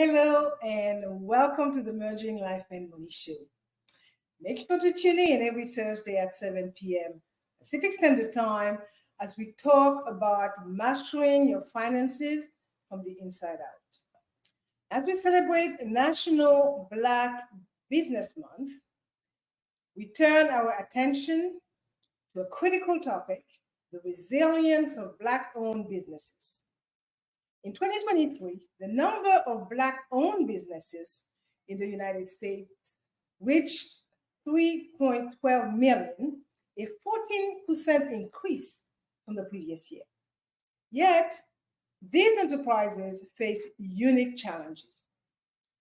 Hello and welcome to the Merging Life and Money Show. Make sure to tune in every Thursday at 7 p.m. Pacific Standard Time as we talk about mastering your finances from the inside out. As we celebrate National Black Business Month, we turn our attention to a critical topic: the resilience of Black owned businesses. In 2023, the number of Black-owned businesses in the United States reached 3.12 million, a 14% increase from the previous year. Yet, these enterprises face unique challenges.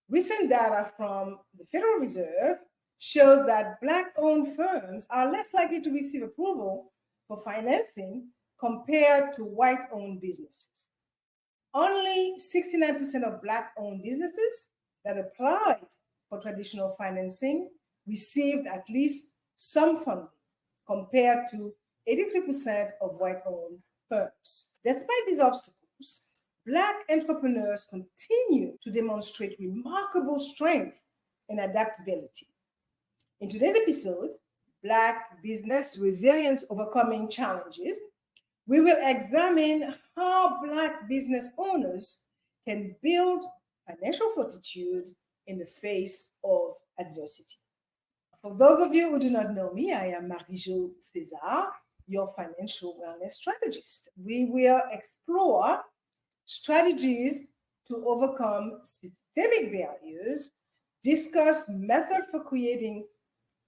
Recent data from the Federal Reserve shows that Black-owned firms are less likely to receive approval for financing compared to white-owned businesses. Only 69% of Black-owned businesses that applied for traditional financing received at least some funding, compared to 83% of white-owned firms. Despite these obstacles, Black entrepreneurs continue to demonstrate remarkable strength and adaptability. In today's episode, Black Business Resilience Overcoming Challenges, we will examine how Black business owners can build financial fortitude in the face of adversity. For those of you who do not know me, I am Marie-Jo César, your financial wellness strategist. We will explore strategies to overcome systemic barriers, discuss methods for creating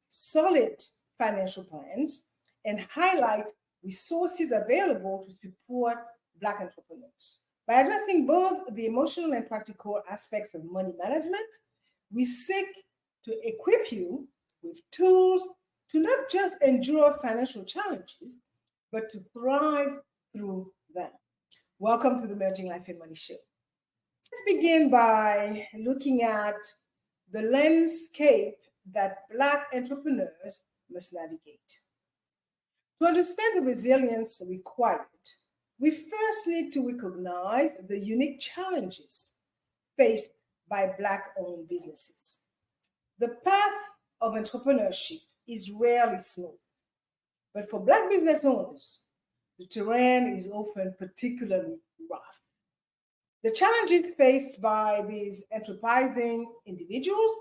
solid financial plans, and highlight resources available to support Black entrepreneurs. By addressing both the emotional and practical aspects of money management, we seek to equip you with tools to not just endure financial challenges, but to thrive through them. Welcome to the Merging Life and Money Show. Let's begin by looking at the landscape that Black entrepreneurs must navigate. To understand the resilience required, we first need to recognize the unique challenges faced by Black-owned businesses. The path of entrepreneurship is rarely smooth, but for Black business owners, the terrain is often particularly rough. The challenges faced by these enterprising individuals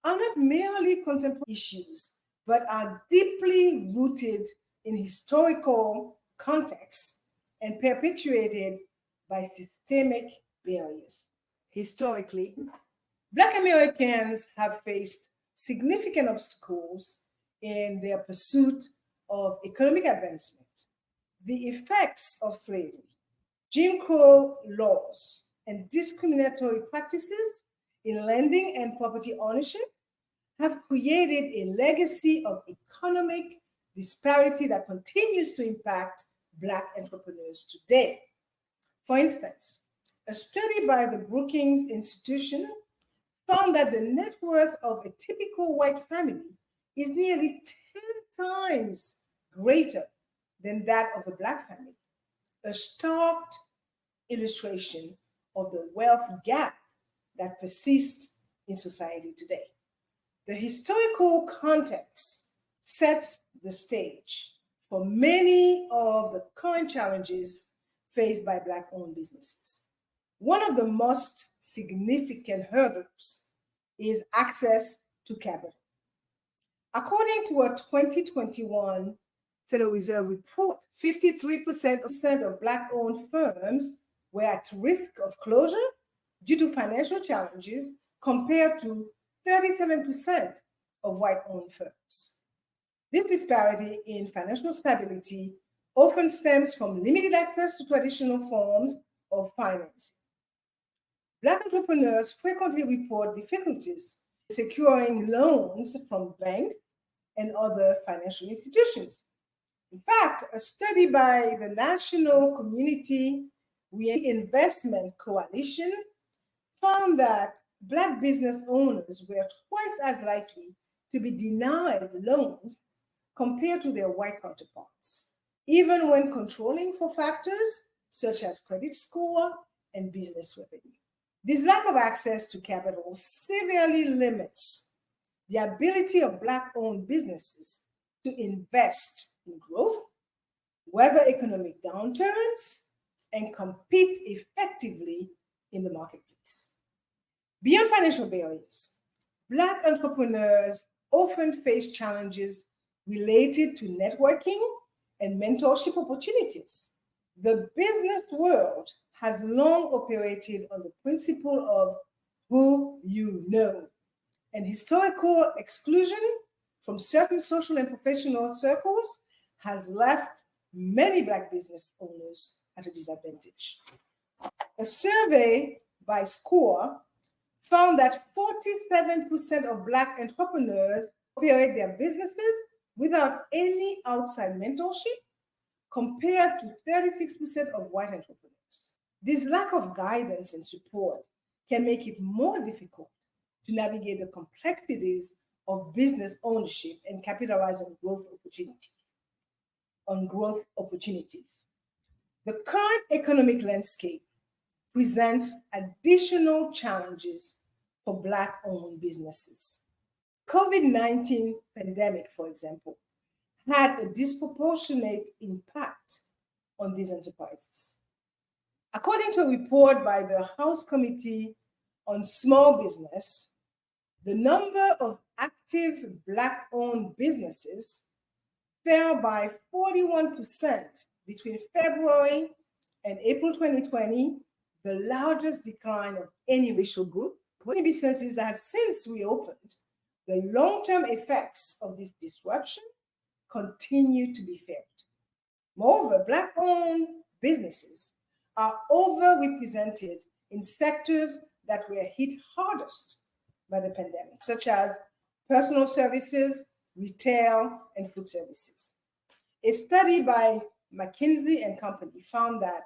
are not merely contemporary issues, but are deeply rooted in historical context and perpetuated by systemic barriers. Historically, Black Americans have faced significant obstacles in their pursuit of economic advancement. The effects of slavery, Jim Crow laws, and discriminatory practices in lending and property ownership have created a legacy of economic disparity that continues to impact Black entrepreneurs today. For instance, a study by the Brookings Institution found that the net worth of a typical white family is nearly 10 times greater than that of a Black family, a stark illustration of the wealth gap that persists in society today. The historical context sets the stage for many of the current challenges faced by Black-owned businesses. One of the most significant hurdles is access to capital. According to a 2021 Federal Reserve report, 53% of Black-owned firms were at risk of closure due to financial challenges, compared to 37% of white-owned firms. This disparity in financial stability often stems from limited access to traditional forms of finance. Black entrepreneurs frequently report difficulties securing loans from banks and other financial institutions. In fact, a study by the National Community Reinvestment Coalition found that Black business owners were twice as likely to be denied loans compared to their white counterparts, even when controlling for factors such as credit score and business revenue. This lack of access to capital severely limits the ability of Black-owned businesses to invest in growth, weather economic downturns, and compete effectively in the marketplace. Beyond financial barriers, Black entrepreneurs often face challenges related to networking and mentorship opportunities. The business world has long operated on the principle of who you know, and historical exclusion from certain social and professional circles has left many Black business owners at a disadvantage. A survey by SCORE found that 47% of Black entrepreneurs operate their businesses without any outside mentorship, compared to 36% of white entrepreneurs. This lack of guidance and support can make it more difficult to navigate the complexities of business ownership and capitalize on growth opportunities. The current economic landscape presents additional challenges for Black-owned businesses. COVID-19 pandemic, for example, had a disproportionate impact on these enterprises. According to a report by the House Committee on Small Business, the number of active Black-owned businesses fell by 41% between February and April 2020, the largest decline of any racial group. Many businesses have since reopened. The long-term effects of this disruption continue to be felt. Moreover, Black-owned businesses are overrepresented in sectors that were hit hardest by the pandemic, such as personal services, retail, and food services. A study by McKinsey and Company found that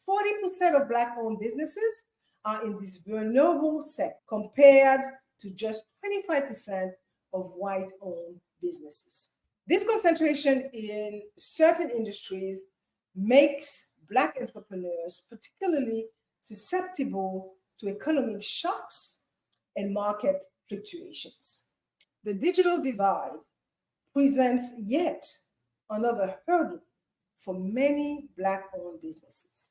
40% of Black-owned businesses are in this vulnerable sector, compared to just 25% of white-owned businesses. This concentration in certain industries makes Black entrepreneurs particularly susceptible to economic shocks and market fluctuations. The digital divide presents yet another hurdle for many Black-owned businesses.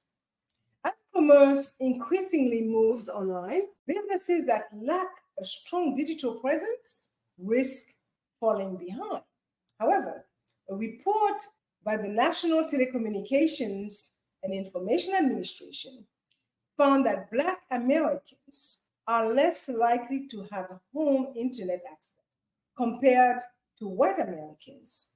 As commerce increasingly moves online, businesses that lack a strong digital presence risk falling behind. However, a report by the National Telecommunications and Information Administration found that Black Americans are less likely to have home internet access compared to white Americans,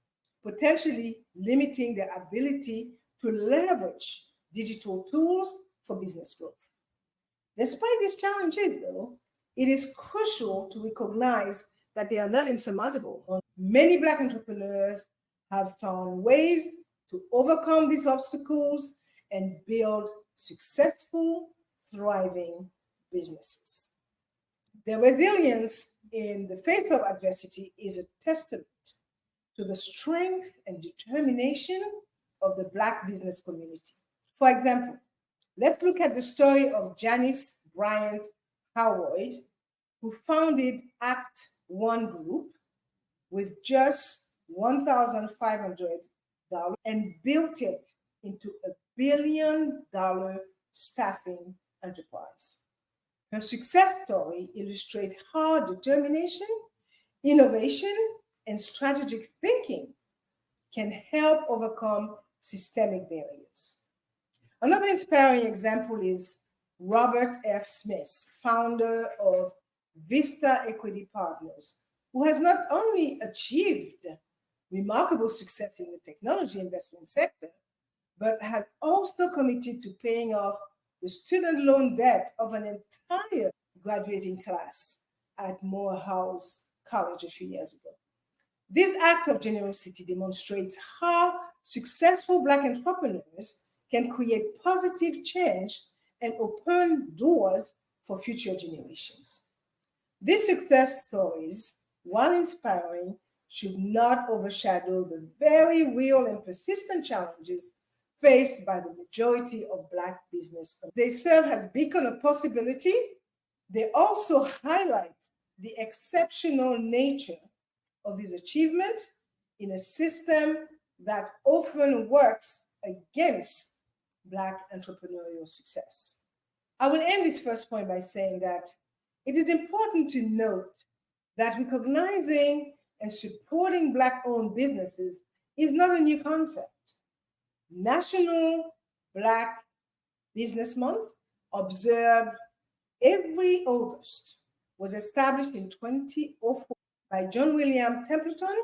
potentially limiting their ability to leverage digital tools for business growth. Despite these challenges, though, it is crucial to recognize that they are not insurmountable. Many Black entrepreneurs have found ways to overcome these obstacles and build successful, thriving businesses. Their resilience in the face of adversity is a testament to the strength and determination of the Black business community. For example, let's look at the story of Janice Bryant Howard, who founded Act One Group with just $1,500 and built it into a billion-dollar staffing enterprise. Her success story illustrates how determination, innovation, and strategic thinking can help overcome systemic barriers. Another inspiring example is Robert F. Smith, founder of Vista Equity Partners, who has not only achieved remarkable success in the technology investment sector, but has also committed to paying off the student loan debt of an entire graduating class at Morehouse College a few years ago. This act of generosity demonstrates how successful Black entrepreneurs can create positive change and open doors for future generations. These success stories, while inspiring, should not overshadow the very real and persistent challenges faced by the majority of Black business owners. They serve as a beacon of possibility They also highlight the exceptional nature of these achievements in a system that often works against Black entrepreneurial success. I will end this first point by saying that it is important to note that recognizing and supporting Black-owned businesses is not a new concept. National Black Business Month, observed every August, was established in 2004 by John William Templeton,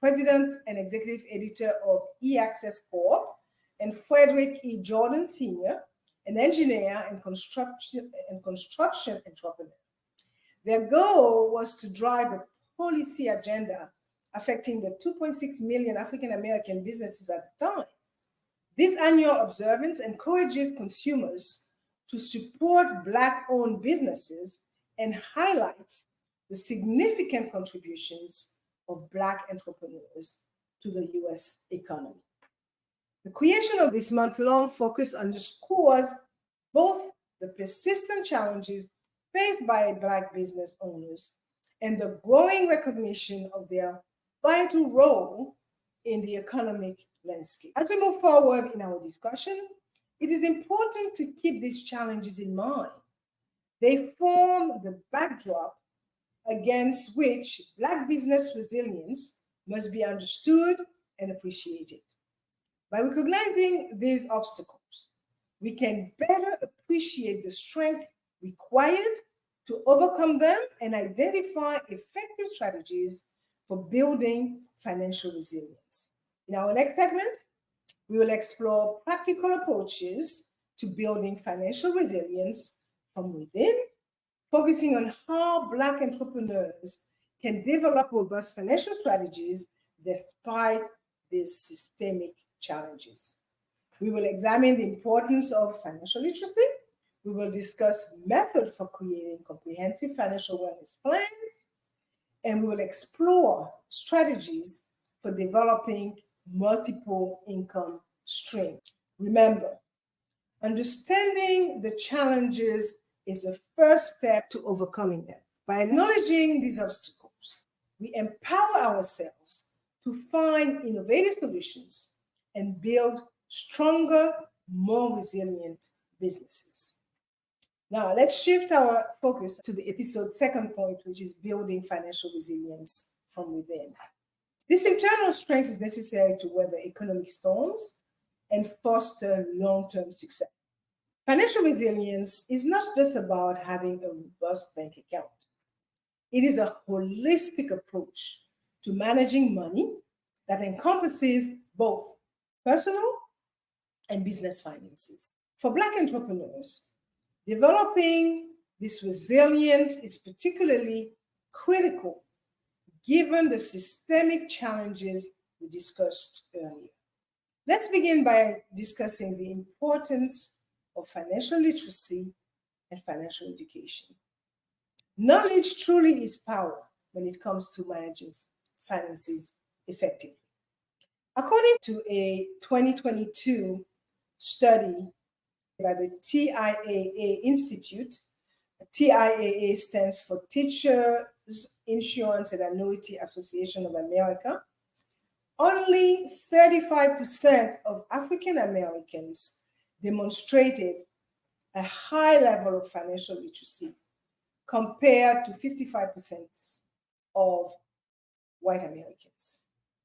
President and Executive Editor of eAccess Corp., and Frederick E. Jordan Sr., an engineer and construction entrepreneur. Their goal was to drive the policy agenda affecting the 2.6 million African American businesses at the time. This annual observance encourages consumers to support Black-owned businesses and highlights the significant contributions of Black entrepreneurs to the U.S. economy. The creation of this month-long focus underscores both the persistent challenges faced by Black business owners and the growing recognition of their vital role in the economic landscape. As we move forward in our discussion, it is important to keep these challenges in mind. They form the backdrop against which Black business resilience must be understood and appreciated. By recognizing these obstacles, we can better appreciate the strength required to overcome them and identify effective strategies for building financial resilience. In our next segment, we will explore practical approaches to building financial resilience from within, focusing on how Black entrepreneurs can develop robust financial strategies despite these systemic challenges. We will examine the importance of financial literacy. We will discuss methods for creating comprehensive financial wellness plans, and we will explore strategies for developing multiple income streams. Remember, understanding the challenges is the first step to overcoming them. By acknowledging these obstacles, we empower ourselves to find innovative solutions and build stronger, more resilient businesses. Now, let's shift our focus to the episode's second point, which is building financial resilience from within. This internal strength is necessary to weather economic storms and foster long-term success. Financial resilience is not just about having a robust bank account. It is a holistic approach to managing money that encompasses both personal and business finances. For Black entrepreneurs, developing this resilience is particularly critical given the systemic challenges we discussed earlier. Let's begin by discussing the importance of financial literacy and financial education. Knowledge truly is power when it comes to managing finances effectively. According to a 2022 study by the TIAA Institute, TIAA stands for Teachers Insurance and Annuity Association of America, only 35% of African Americans demonstrated a high level of financial literacy compared to 55% of white Americans.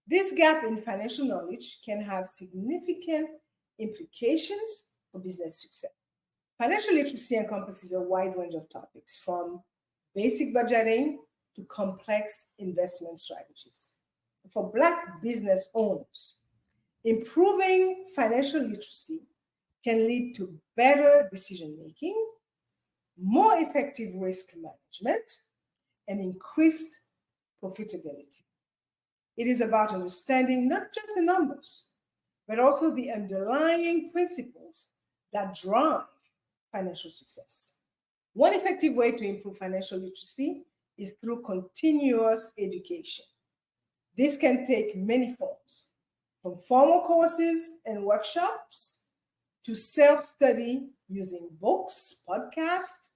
This gap in financial knowledge can have significant implications for business success. Financial literacy encompasses a wide range of topics, from basic budgeting to complex investment strategies. For Black business owners, improving financial literacy can lead to better decision-making, more effective risk management, and increased profitability. It is about understanding not just the numbers, but also the underlying principles that drive financial success. One effective way to improve financial literacy is through continuous education. This can take many forms, from formal courses and workshops to self-study using books, podcasts,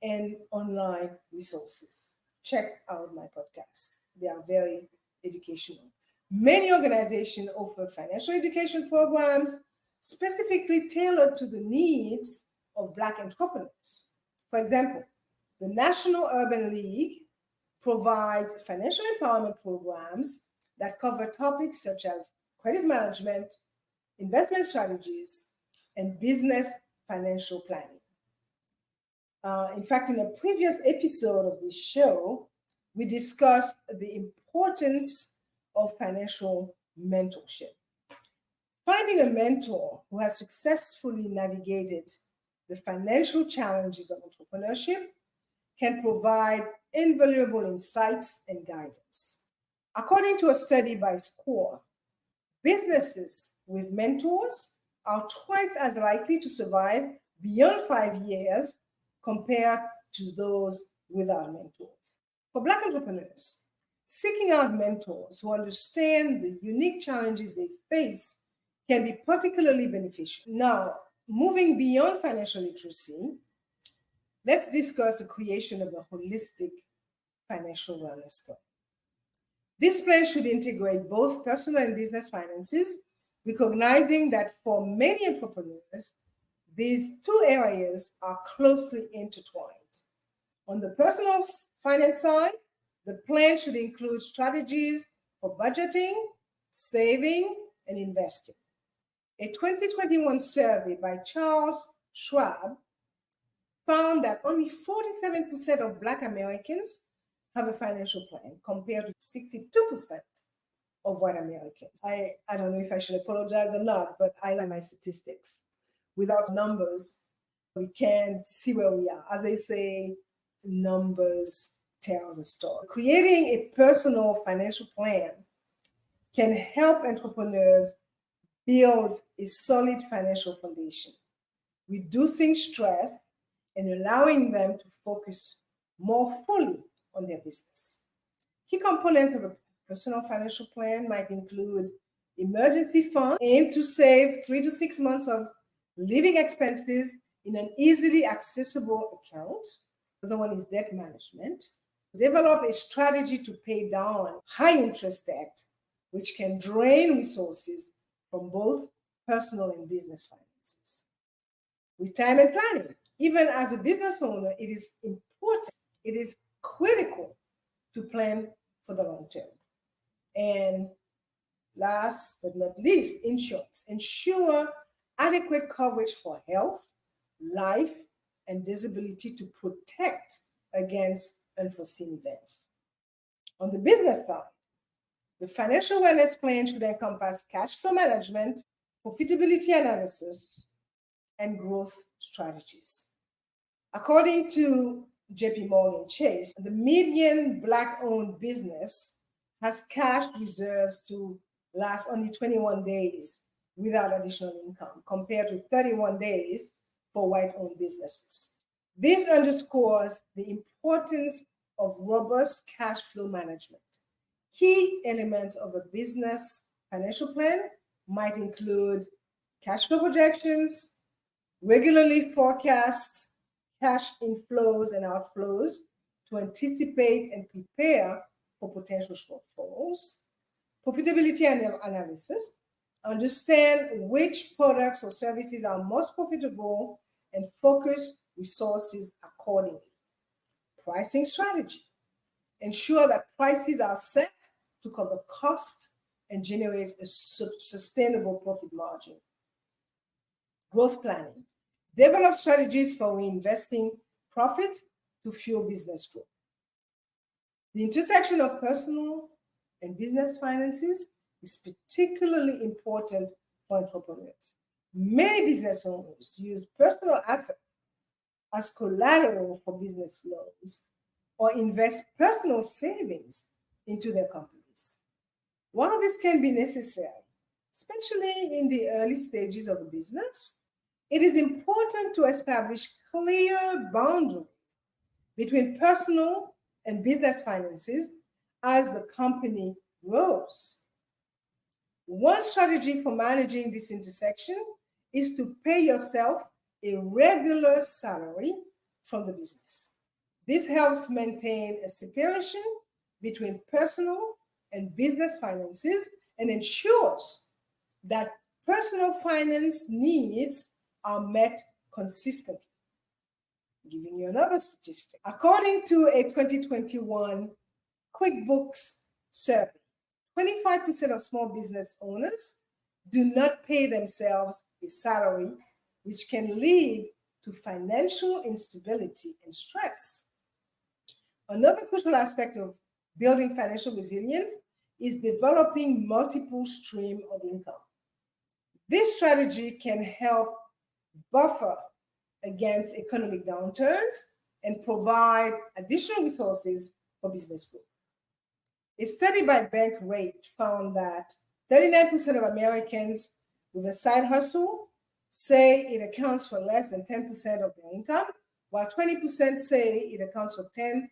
and online resources. Check out my podcasts. They are very educational. Many organizations offer financial education programs specifically tailored to the needs of Black entrepreneurs. For example, the National Urban League provides financial empowerment programs that cover topics such as credit management, investment strategies, and business financial planning. In fact, in a previous episode of this show, we discussed the importance of financial mentorship. Finding a mentor who has successfully navigated the financial challenges of entrepreneurship can provide invaluable insights and guidance. According to a study by SCORE, businesses with mentors are twice as likely to survive beyond 5 years compared to those without mentors. For Black entrepreneurs, seeking out mentors who understand the unique challenges they face can be particularly beneficial. Now, moving beyond financial literacy, let's discuss the creation of a holistic financial wellness plan. This plan should integrate both personal and business finances, recognizing that for many entrepreneurs, these two areas are closely intertwined. On the personal finance side, the plan should include strategies for budgeting, saving, and investing. A 2021 survey by Charles Schwab found that only 47% of Black Americans have a financial plan compared to 62% of white Americans. I don't know if I should apologize or not, but I like my statistics. Without numbers, we can't see where we are. As they say, numbers tell the story. Creating a personal financial plan can help entrepreneurs build a solid financial foundation, reducing stress and allowing them to focus more fully on their business. Key components of a personal financial plan might include emergency funds aimed to save 3 to 6 months of living expenses in an easily accessible account. The other one is debt management. Develop a strategy to pay down high interest debt, which can drain resources from both personal and business finances. Retirement planning. Even as a business owner, it is important, it is critical to plan for the long term. And last but not least, insurance. Ensure adequate coverage for health, life, and disability to protect against unforeseen events. On the business side, the financial wellness plan should encompass cash flow management, profitability analysis, and growth strategies. According to JP Morgan Chase, the median Black-owned business has cash reserves to last only 21 days without additional income, compared to 31 days for white-owned businesses. This underscores the importance of robust cash flow management. Key elements of a business financial plan might include cash flow projections, regularly forecast cash inflows and outflows to anticipate and prepare for potential shortfalls, profitability analysis, understand which products or services are most profitable and focus resources accordingly. Pricing strategy. Ensure that prices are set to cover cost and generate a sustainable profit margin. Growth planning. Develop strategies for reinvesting profits to fuel business growth. The intersection of personal and business finances is particularly important for entrepreneurs. Many business owners use personal assets as collateral for business loans or invest personal savings into their companies. While this can be necessary, especially in the early stages of a business, it is important to establish clear boundaries between personal and business finances as the company grows. One strategy for managing this intersection is to pay yourself a regular salary from the business. This helps maintain a separation between personal and business finances and ensures that personal finance needs are met consistently. Giving you another statistic. According to a 2021 QuickBooks survey, 25% of small business owners do not pay themselves a salary, which can lead to financial instability and stress. Another crucial aspect of building financial resilience is developing multiple streams of income. This strategy can help buffer against economic downturns and provide additional resources for business growth. A study by Bankrate found that 39% of Americans with a side hustle say it accounts for less than 10% of their income, while 20% say it accounts for 10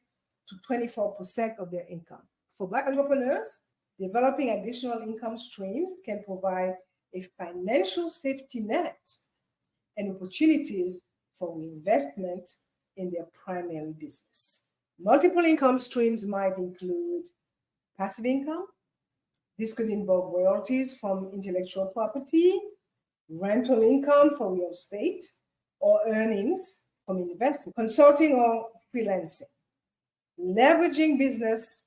to 24% of their income. For Black entrepreneurs, developing additional income streams can provide a financial safety net and opportunities for reinvestment in their primary business. Multiple income streams might include passive income. This could involve royalties from intellectual property, rental income for real estate, or earnings from investment, consulting, or freelancing. Leveraging business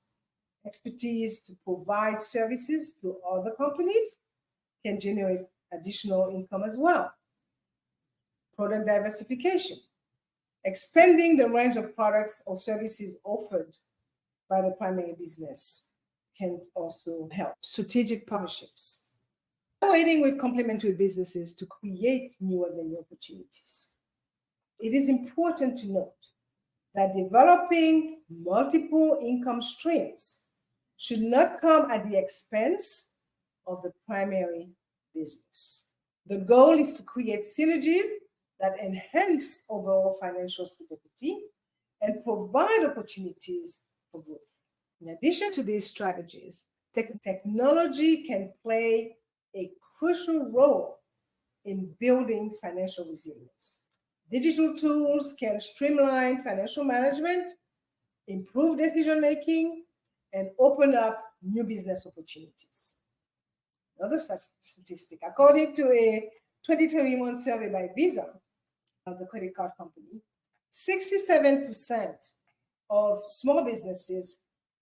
expertise to provide services to other companies can generate additional income as well. Product diversification. Expanding the range of products or services offered by the primary business can also help. Strategic partnerships. Collaborating with complementary businesses to create new revenue opportunities. It is important to note that developing multiple income streams should not come at the expense of the primary business. The goal is to create synergies that enhance overall financial stability and provide opportunities for growth. In addition to these strategies, technology can play a crucial role in building financial resilience. Digital tools can streamline financial management, improve decision making, and open up new business opportunities. Another statistic, according to a 2021 survey by Visa, the credit card company, 67% of small businesses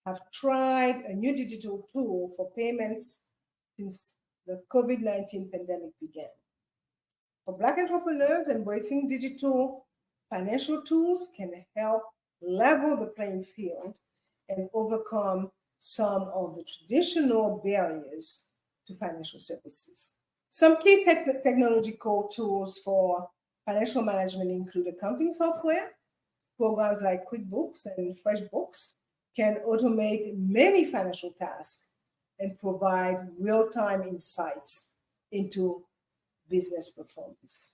have tried a new digital tool for payments since the COVID-19 pandemic began. For Black entrepreneurs, embracing digital financial tools can help level the playing field and overcome some of the traditional barriers to financial services. Some key technological tools for financial management include accounting software. Programs like QuickBooks and FreshBooks can automate many financial tasks and provide real-time insights into business performance.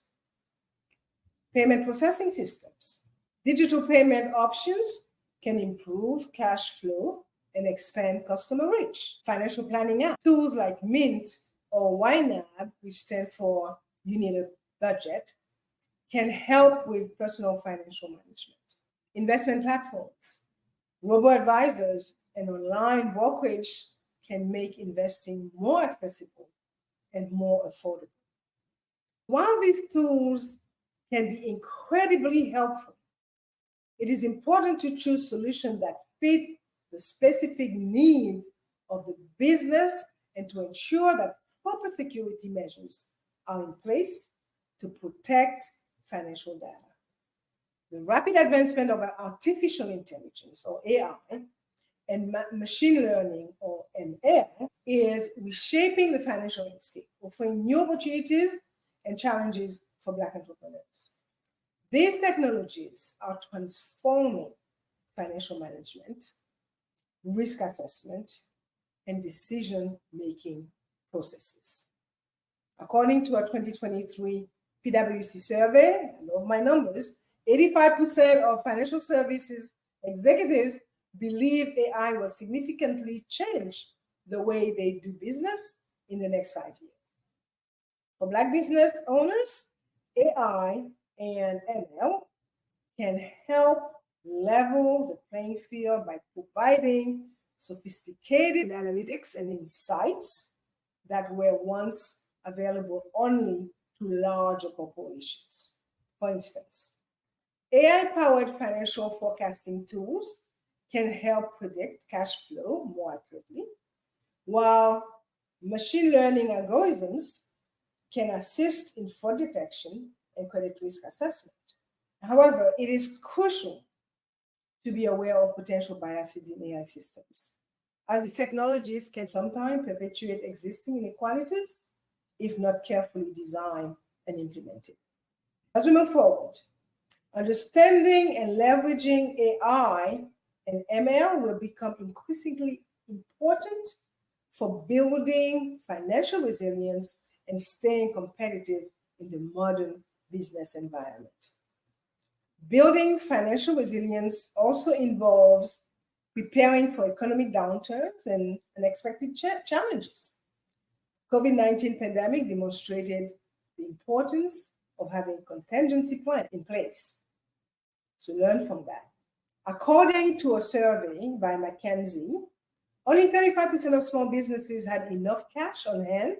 Payment processing systems. Digital payment options can improve cash flow and expand customer reach. Financial planning apps. Tools like Mint or YNAB, which stand for You Need a Budget, can help with personal financial management. Investment platforms, robo-advisors, and online brokerage can make investing more accessible and more affordable. While these tools can be incredibly helpful, it is important to choose solutions that fit the specific needs of the business and to ensure that proper security measures are in place to protect financial data. The rapid advancement of artificial intelligence, or AI, and machine learning, or ML, is reshaping the financial landscape, offering new opportunities and challenges for Black entrepreneurs. These technologies are transforming financial management, risk assessment, and decision-making processes. According to a 2023 PwC survey, I love my numbers, 85% of financial services executives believe AI will significantly change the way they do business in the next 5 years. For Black business owners, AI and ML can help level the playing field by providing sophisticated analytics and insights that were once available only to larger corporations. For instance, AI-powered financial forecasting tools can help predict cash flow more accurately, while machine learning algorithms can assist in fraud detection and credit risk assessment. However, it is crucial to be aware of potential biases in AI systems, as the technologies can sometimes perpetuate existing inequalities if not carefully designed and implemented. As we move forward, understanding and leveraging AI and ML will become increasingly important for building financial resilience and staying competitive in the modern business environment. Building financial resilience also involves preparing for economic downturns and unexpected challenges. COVID-19 pandemic demonstrated the importance of having a contingency plan in place. To learn from that, according to a survey by McKinsey, only 35% of small businesses had enough cash on hand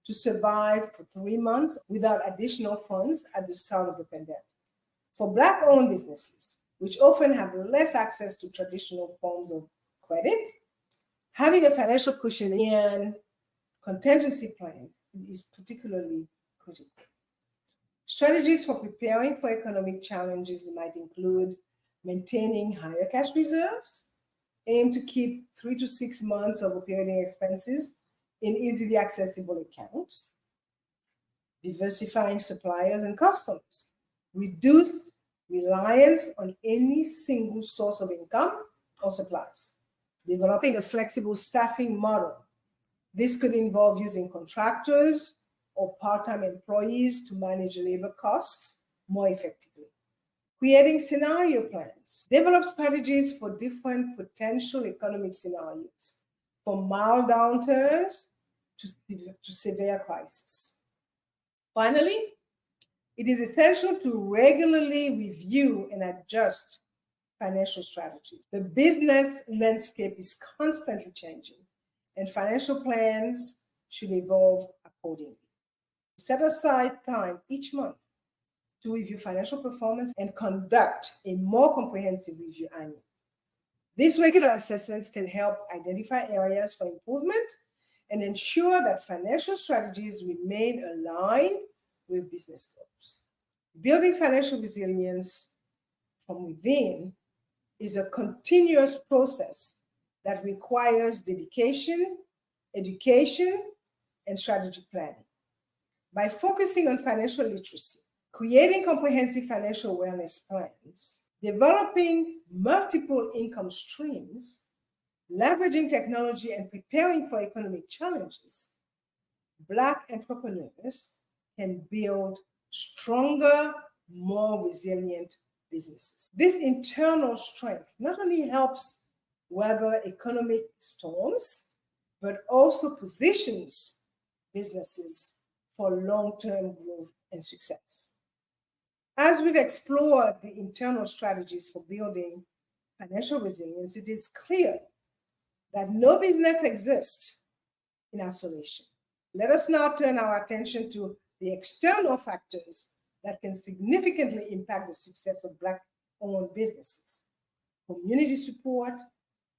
to survive for 3 months without additional funds at the start of the pandemic. For Black-owned businesses, which often have less access to traditional forms of credit, having a financial cushion and contingency plan is particularly critical. Strategies for preparing for economic challenges might include maintaining higher cash reserves, aim to keep 3 to 6 months of operating expenses in easily accessible accounts, diversifying suppliers and customers, reduce reliance on any single source of income or supplies, developing a flexible staffing model. This could involve using contractors or part-time employees to manage labor costs more effectively. Creating scenario plans. Develop strategies for different potential economic scenarios, from mild downturns to severe crises. Finally, it is essential to regularly review and adjust financial strategies. The business landscape is constantly changing, and financial plans should evolve accordingly. Set aside time each month to review financial performance and conduct a more comprehensive review annually. These regular assessments can help identify areas for improvement and ensure that financial strategies remain aligned with business goals. Building financial resilience from within is a continuous process that requires dedication, education, and strategic planning. By focusing on financial literacy, creating comprehensive financial wellness plans, developing multiple income streams, leveraging technology, and preparing for economic challenges, Black entrepreneurs can build stronger, more resilient businesses. This internal strength not only helps weather economic storms, but also positions businesses for long-term growth and success. As we've explored the internal strategies for building financial resilience, it is clear that no business exists in isolation. Let us now turn our attention to the external factors that can significantly impact the success of Black-owned businesses: community support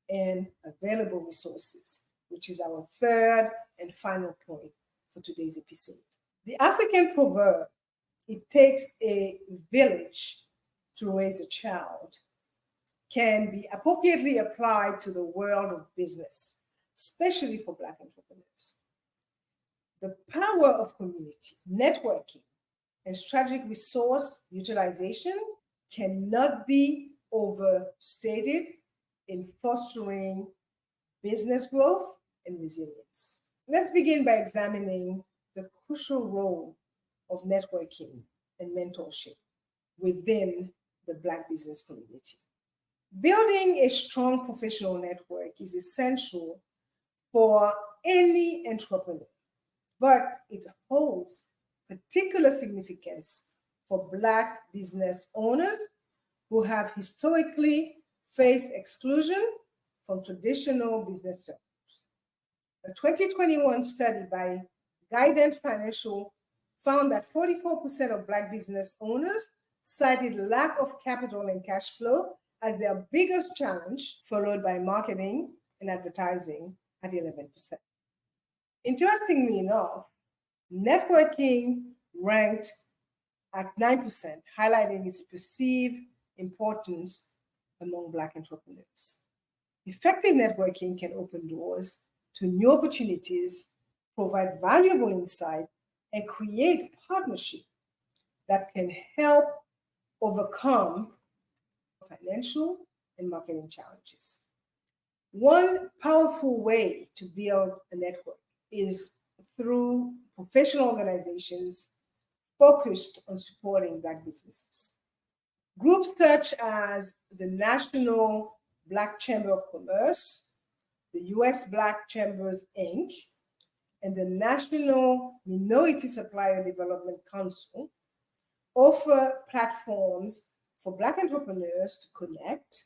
and available resources, which is our third and final point for today's episode. The African proverb, "It takes a village to raise a child," can be appropriately applied to the world of business, especially for Black entrepreneurs. The power of community, networking, and strategic resource utilization cannot be overstated in fostering business growth and resilience. Let's begin by examining the crucial role of networking and mentorship within the Black business community. Building a strong professional network is essential for any entrepreneur, but it holds particular significance for Black business owners who have historically faced exclusion from traditional business circles. A 2021 study by Guidant Financial found that 44% of Black business owners cited lack of capital and cash flow as their biggest challenge, followed by marketing and advertising at 11%. Interestingly enough, networking ranked at 9%, highlighting its perceived importance among Black entrepreneurs. Effective networking can open doors to new opportunities, provide valuable insight, and create partnership that can help overcome financial and marketing challenges. One powerful way to build a network is through professional organizations focused on supporting Black businesses. Groups such as the National Black Chamber of Commerce, the U.S. Black Chambers, Inc., and the National Minority Supplier Development Council offer platforms for Black entrepreneurs to connect,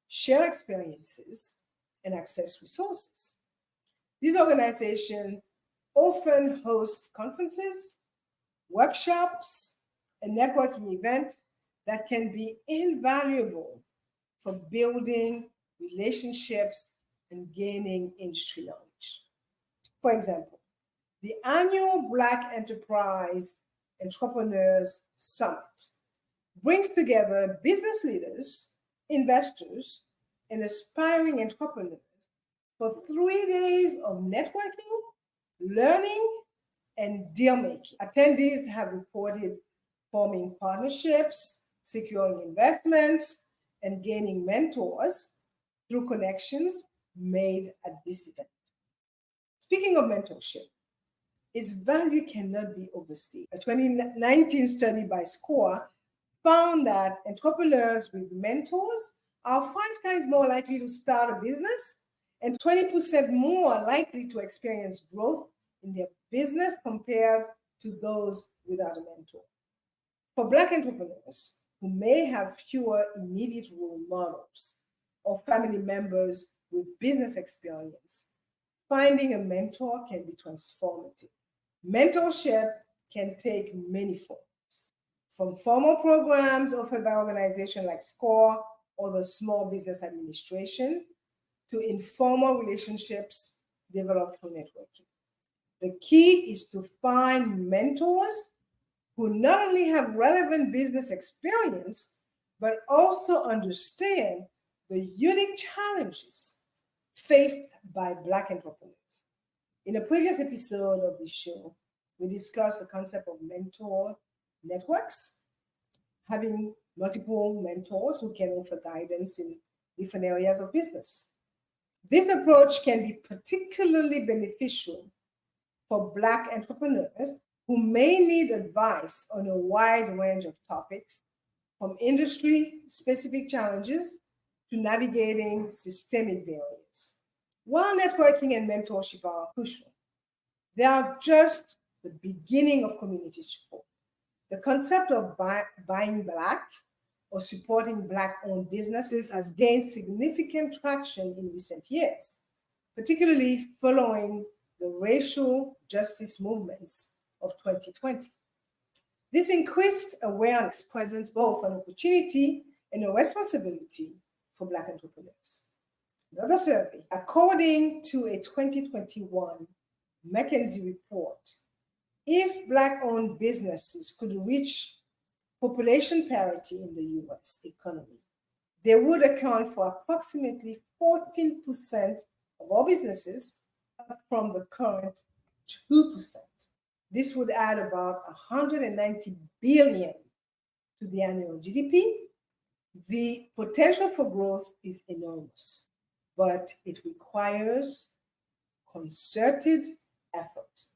share experiences, and access resources. These organizations often host conferences, workshops, and networking events that can be invaluable for building relationships and gaining industry knowledge. For example, the annual Black Enterprise Entrepreneurs Summit brings together business leaders, investors, and aspiring entrepreneurs for 3 days of networking, learning, and deal making. Attendees have reported forming partnerships, securing investments, and gaining mentors through connections made at this event. Speaking of mentorship, its value cannot be overstated. A 2019 study by SCORE found that entrepreneurs with mentors are 5 times more likely to start a business and 20% more likely to experience growth in their business compared to those without a mentor. For Black entrepreneurs who may have fewer immediate role models or family members with business experience, finding a mentor can be transformative. Mentorship can take many forms, from formal programs offered by organizations like SCORE or the Small Business Administration to informal relationships developed through networking. The key is to find mentors who not only have relevant business experience, but also understand the unique challenges faced by Black entrepreneurs. In a previous episode of this show, we discussed the concept of mentor networks, having multiple mentors who can offer guidance in different areas of business. This approach can be particularly beneficial for Black entrepreneurs who may need advice on a wide range of topics, from industry-specific challenges to navigating systemic barriers. While networking and mentorship are crucial, they are just the beginning of community support. The concept of buying Black or supporting Black-owned businesses has gained significant traction in recent years, particularly following the racial justice movements of 2020. This increased awareness presents both an opportunity and a responsibility for Black entrepreneurs. Another survey, according to a 2021 McKinsey report, if Black-owned businesses could reach population parity in the US economy, they would account for approximately 14% of all businesses, up from the current 2%. This would add about 190 billion to the annual GDP. The potential for growth is enormous, but it requires concerted effort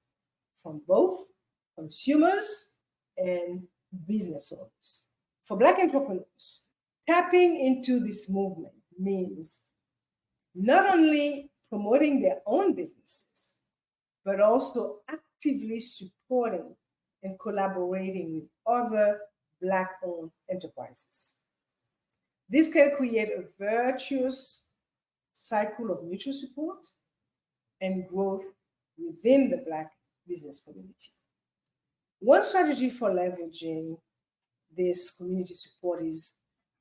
from both consumers and business owners. For Black entrepreneurs, tapping into this movement means not only promoting their own businesses, but also actively supporting and collaborating with other Black-owned enterprises. This can create a virtuous cycle of mutual support and growth within the Black business community. One strategy for leveraging this community support is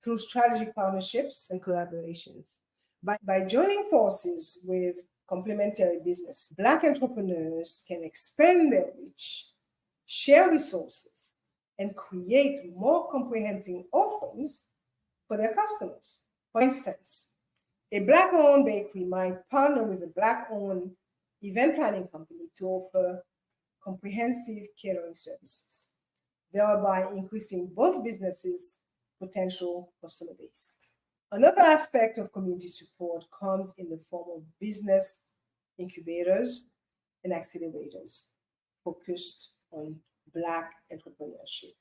through strategic partnerships and collaborations. By joining forces with complementary business, Black entrepreneurs can expand their reach, share resources, and create more comprehensive offerings for their customers. For instance, a Black-owned bakery might partner with a Black-owned event planning company to offer comprehensive catering services, thereby increasing both businesses' potential customer base. Another aspect of community support comes in the form of business incubators and accelerators focused on Black entrepreneurship.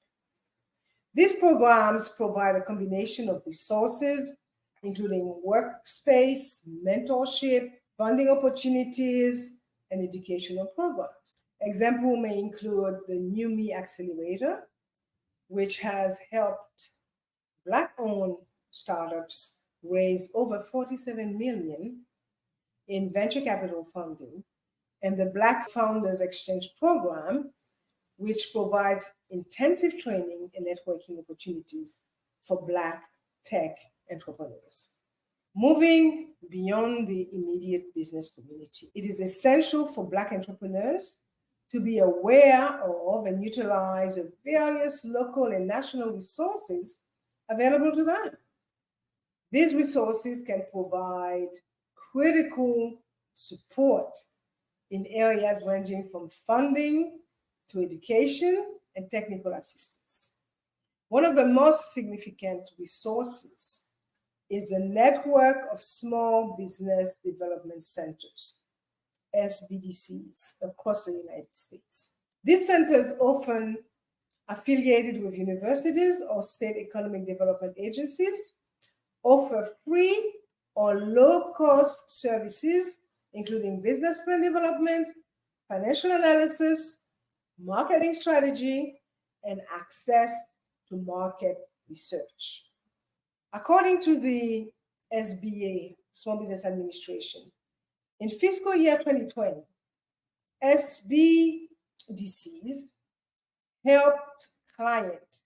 These programs provide a combination of resources, including workspace, mentorship, funding opportunities, and educational programs. Example may include the New Me Accelerator, which has helped Black-owned startups raise over $47 million in venture capital funding, and the Black Founders Exchange Program, which provides intensive training and networking opportunities for Black tech entrepreneurs. Moving beyond the immediate business community, it is essential for Black entrepreneurs to be aware of and utilize the various local and national resources available to them. These resources can provide critical support in areas ranging from funding to education and technical assistance. One of the most significant resources is the network of small business development centers, SBDCs, across the United States. These centers, often affiliated with universities or state economic development agencies, offer free or low-cost services, including business plan development, financial analysis, marketing strategy, and access to market research. According to the SBA, Small Business Administration, in fiscal year 2020, SBDCs helped clients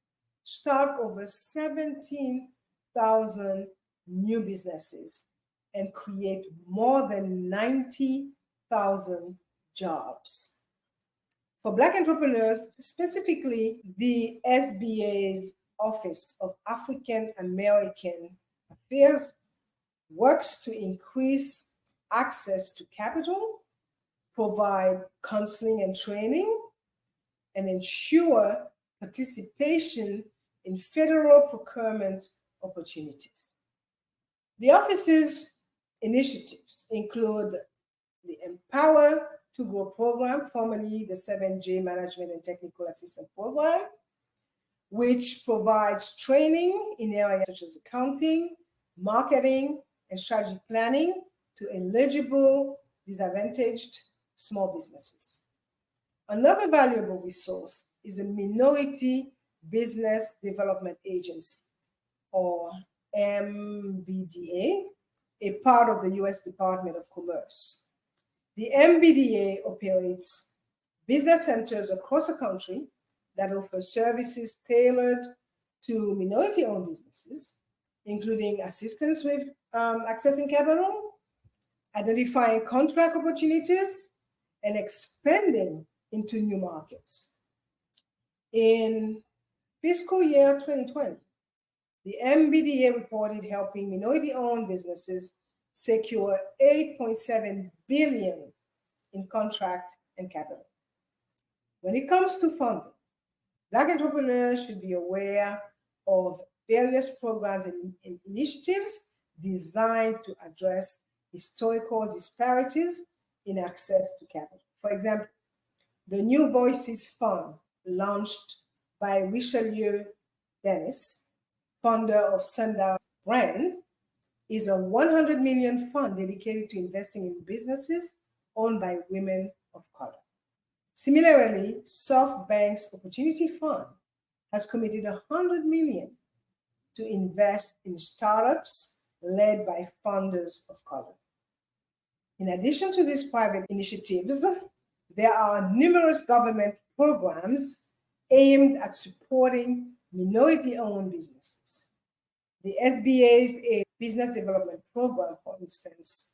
start over 17,000 new businesses and create more than 90,000 jobs. For Black entrepreneurs, specifically the SBA's Office of African American Affairs works to increase access to capital, provide counseling and training, and ensure participation in federal procurement opportunities. The office's initiatives include the Empower to Grow program, formerly the 7J Management and Technical Assistance Program, which provides training in areas such as accounting, marketing, and strategic planning to eligible disadvantaged small businesses. Another valuable resource is a Minority Business Development Agency, or MBDA, a part of the U.S. Department of Commerce. The MBDA operates business centers across the country that offer services tailored to minority-owned businesses, including assistance with accessing capital, identifying contract opportunities, and expanding into new markets. In fiscal year 2020, the MBDA reported helping minority-owned businesses secure $8.7 billion in contract and capital. When it comes to funding, Black entrepreneurs should be aware of various programs and initiatives designed to address historical disparities in access to capital. For example, the New Voices Fund, launched by Richelieu Dennis, founder of Sundown Brand, is a $100 million fund dedicated to investing in businesses owned by women of color. Similarly, SoftBank's Opportunity Fund has committed $100 million to invest in startups led by founders of color. In addition to these private initiatives, there are numerous government programs aimed at supporting minority-owned businesses. The SBA's Business Development Program, for instance,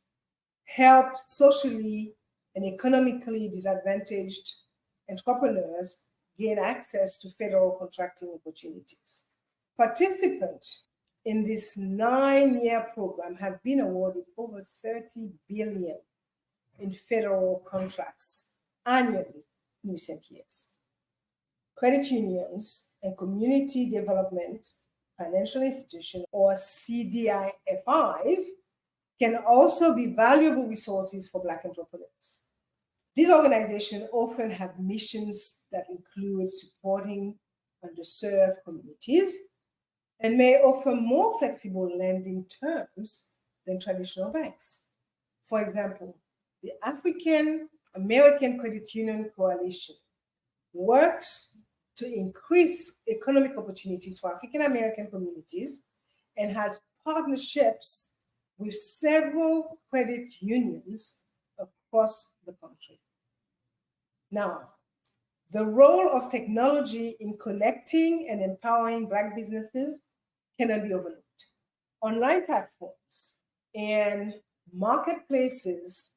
helps socially and economically disadvantaged entrepreneurs gain access to federal contracting opportunities. Participants in this 9-year program have been awarded over $30 billion in federal contracts annually in recent years. Credit unions and community development financial institutions, or CDFIs, can also be valuable resources for Black entrepreneurs. These organizations often have missions that include supporting underserved communities and may offer more flexible lending terms than traditional banks. For example, the African American Credit Union Coalition works to increase economic opportunities for African American communities and has partnerships with several credit unions across the country. Now, the role of technology in connecting and empowering Black businesses cannot be overlooked. Online platforms and marketplaces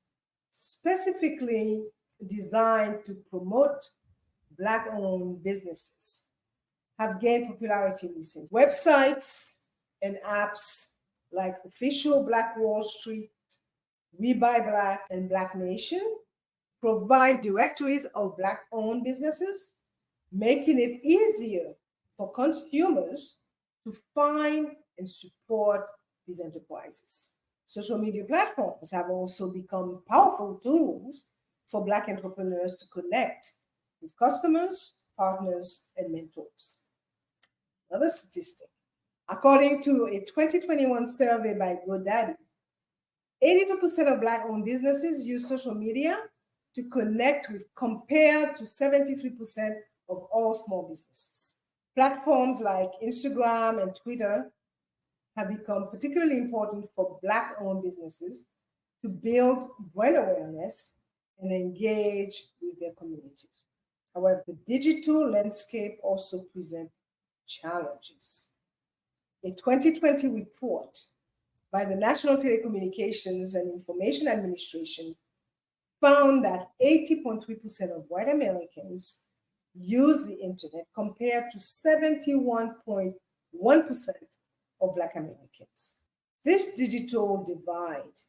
specifically designed to promote Black-owned businesses have gained popularity recently. Websites and apps like Official Black Wall Street, We Buy Black, and Black Nation provide directories of Black-owned businesses, making it easier for consumers to find and support these enterprises. Social media platforms have also become powerful tools for Black entrepreneurs to connect with customers, partners, and mentors. Another statistic, according to a 2021 survey by GoDaddy, 82% of Black-owned businesses use social media to connect with, compared to 73% of all small businesses. Platforms like Instagram and Twitter have become particularly important for Black-owned businesses to build brand awareness and engage with their communities. However, the digital landscape also presents challenges. A 2020 report by the National Telecommunications and Information Administration found that 80.3% of white Americans use the internet compared to 71.1% of Black Americans. This digital divide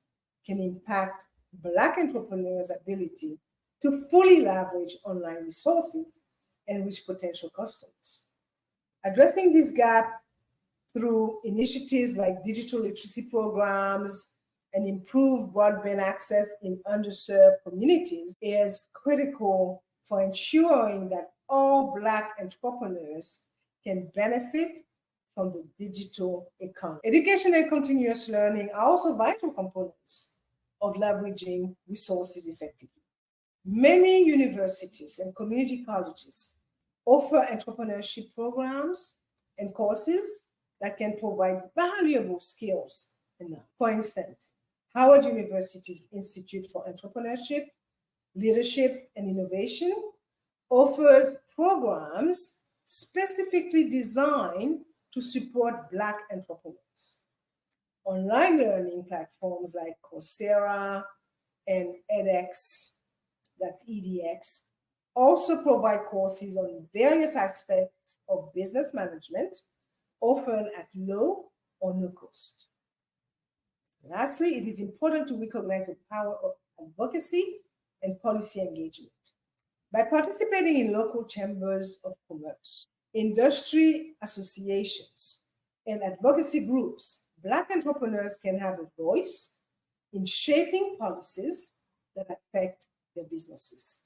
can impact Black entrepreneurs' ability to fully leverage online resources and reach potential customers. Addressing this gap through initiatives like digital literacy programs and improved broadband access in underserved communities is critical for ensuring that all Black entrepreneurs can benefit from the digital economy. Education and continuous learning are also vital components of leveraging resources effectively. Many universities and community colleges offer entrepreneurship programs and courses that can provide valuable skills. For instance, Howard University's Institute for Entrepreneurship, Leadership, and Innovation offers programs specifically designed to support Black entrepreneurs. Online learning platforms like Coursera and edX, that's EDX, also provide courses on various aspects of business management, often at low or no cost. Lastly, it is important to recognize the power of advocacy and policy engagement. By participating in local chambers of commerce, industry associations, and advocacy groups, Black entrepreneurs can have a voice in shaping policies that affect their businesses.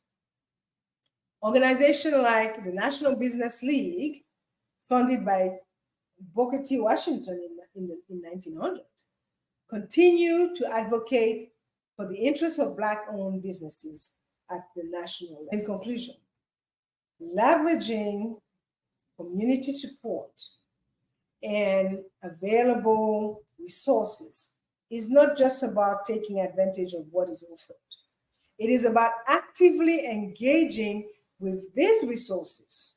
Organizations like the National Business League, funded by Booker T. Washington in 1900, continue to advocate for the interests of Black-owned businesses at the national level. In conclusion, leveraging community support and available resources is not just about taking advantage of what is offered. It is about actively engaging with these resources,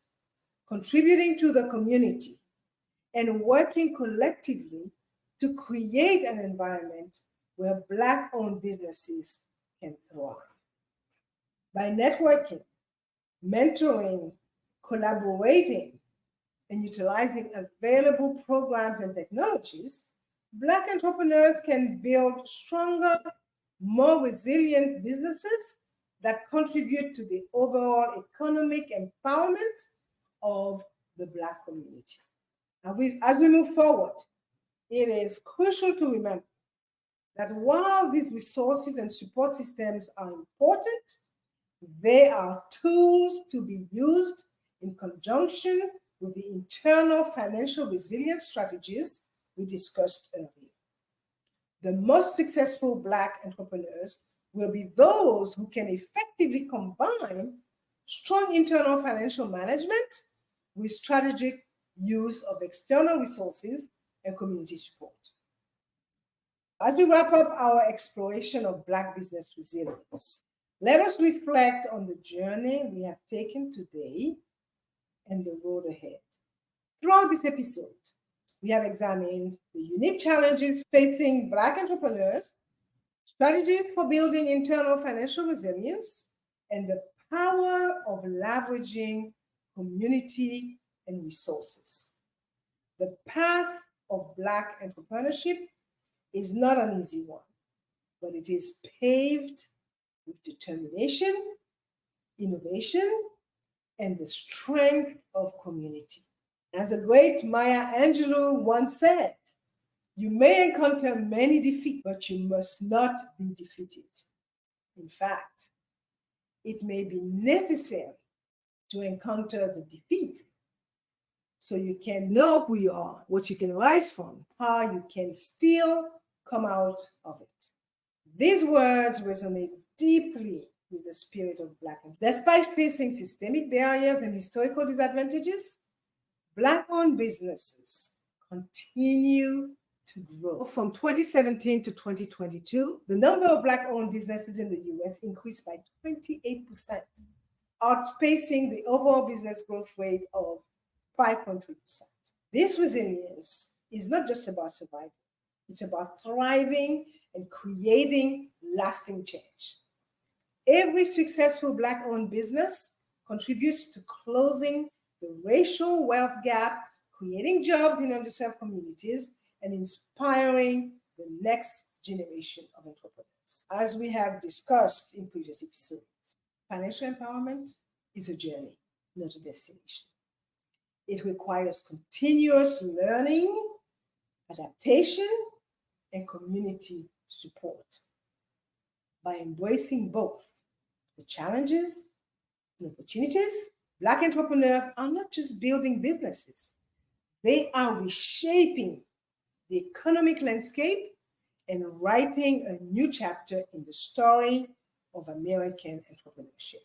contributing to the community, and working collectively to create an environment where Black-owned businesses can thrive. By networking, mentoring, collaborating, and utilizing available programs and technologies, Black entrepreneurs can build stronger, more resilient businesses that contribute to the overall economic empowerment of the Black community. As we move forward, it is crucial to remember that while these resources and support systems are important, they are tools to be used in conjunction with the internal financial resilience strategies we discussed earlier. The most successful Black entrepreneurs will be those who can effectively combine strong internal financial management with strategic use of external resources and community support. As we wrap up our exploration of Black business resilience, let us reflect on the journey we have taken today and the road ahead. Throughout this episode, we have examined the unique challenges facing Black entrepreneurs, strategies for building internal financial resilience, and the power of leveraging community and resources. The path of Black entrepreneurship is not an easy one, but it is paved with determination, innovation, and the strength of community. As the great Maya Angelou once said, you may encounter many defeats, but you must not be defeated. In fact, it may be necessary to encounter the defeat so you can know who you are, what you can rise from, how you can still come out of it. These words resonate deeply with the spirit of Black. Despite facing systemic barriers and historical disadvantages, Black-owned businesses continue to grow. From 2017 to 2022, the number of Black-owned businesses in the US increased by 28%, outpacing the overall business growth rate of 5.3%. This resilience is not just about survival, it's about thriving and creating lasting change. Every successful Black-owned business contributes to closing the racial wealth gap, creating jobs in underserved communities, and inspiring the next generation of entrepreneurs. As we have discussed in previous episodes, financial empowerment is a journey, not a destination. It requires continuous learning, adaptation, and community support. By embracing both the challenges and opportunities, Black entrepreneurs are not just building businesses, they are reshaping the economic landscape and writing a new chapter in the story of American entrepreneurship.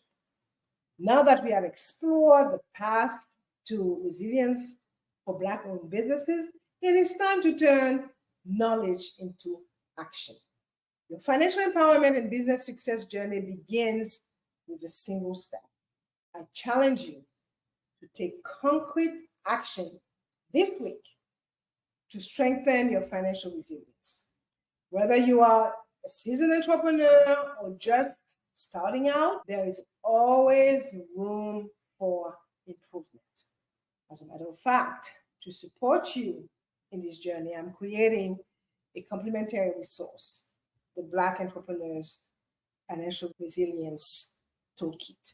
Now that we have explored the path to resilience for Black-owned businesses, it is time to turn knowledge into action. Your financial empowerment and business success journey begins with a single step. I challenge you to take concrete action this week to strengthen your financial resilience. Whether you are a seasoned entrepreneur or just starting out, there is always room for improvement. As a matter of fact, to support you in this journey, I'm creating a complementary resource, the Black Entrepreneurs Financial Resilience Toolkit.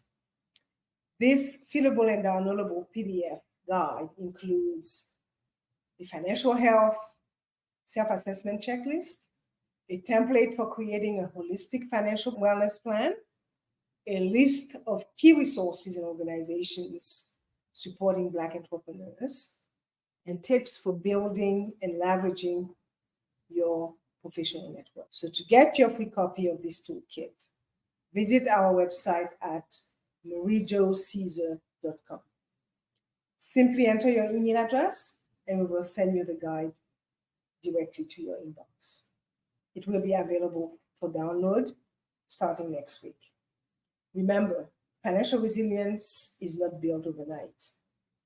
This fillable and downloadable PDF guide includes the financial health self-assessment checklist, a template for creating a holistic financial wellness plan, a list of key resources and organizations supporting Black entrepreneurs, and tips for building and leveraging your professional network. So to get your free copy of this toolkit, visit our website at mariejocesar.com. Simply enter your email address and we will send you the guide directly to your inbox. It will be available for download starting next week. Remember, financial resilience is not built overnight.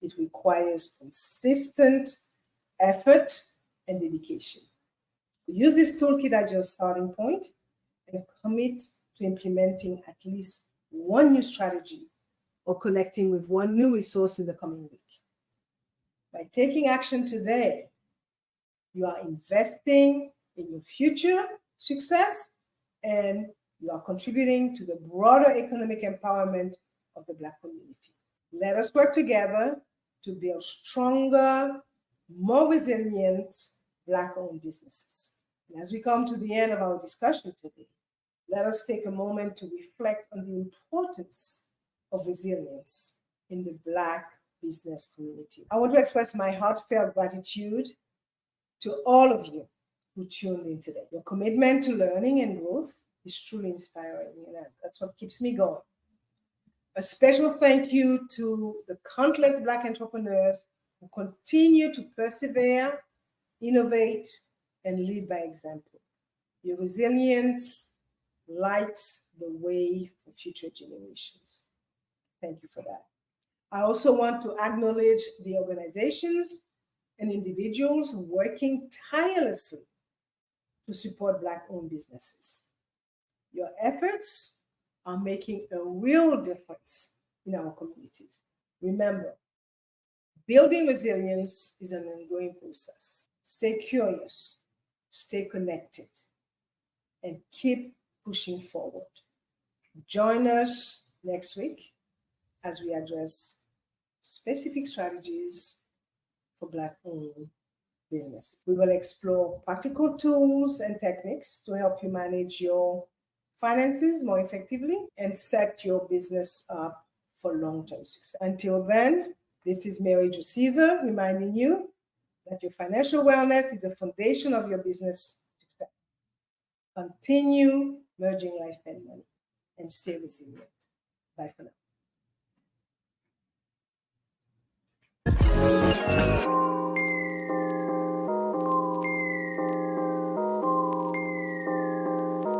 It requires consistent effort and dedication. Use this toolkit as your starting point and commit to implementing at least one new strategy or connecting with one new resource in the coming week. By taking action today, you are investing in your future success and you are contributing to the broader economic empowerment of the Black community. Let us work together to build stronger, more resilient Black-owned businesses. And as we come to the end of our discussion today, let us take a moment to reflect on the importance of resilience in the Black business community. I want to express my heartfelt gratitude to all of you who tuned in today. Your commitment to learning and growth is truly inspiring, and that's what keeps me going. A special thank you to the countless Black entrepreneurs who continue to persevere, innovate, and lead by example. Your resilience lights the way for future generations. Thank you for that. I also want to acknowledge the organizations and individuals working tirelessly to support Black-owned businesses. Your efforts are making a real difference in our communities. Remember, building resilience is an ongoing process. Stay curious, stay connected, and keep pushing forward. Join us next week as we address specific strategies for Black-owned businesses. We will explore practical tools and techniques to help you manage your finances more effectively and set your business up for long-term success. Until then, this is Mary Jo Caesar reminding you that your financial wellness is the foundation of your business success. Continue merging life and money and stay resilient. Bye for now.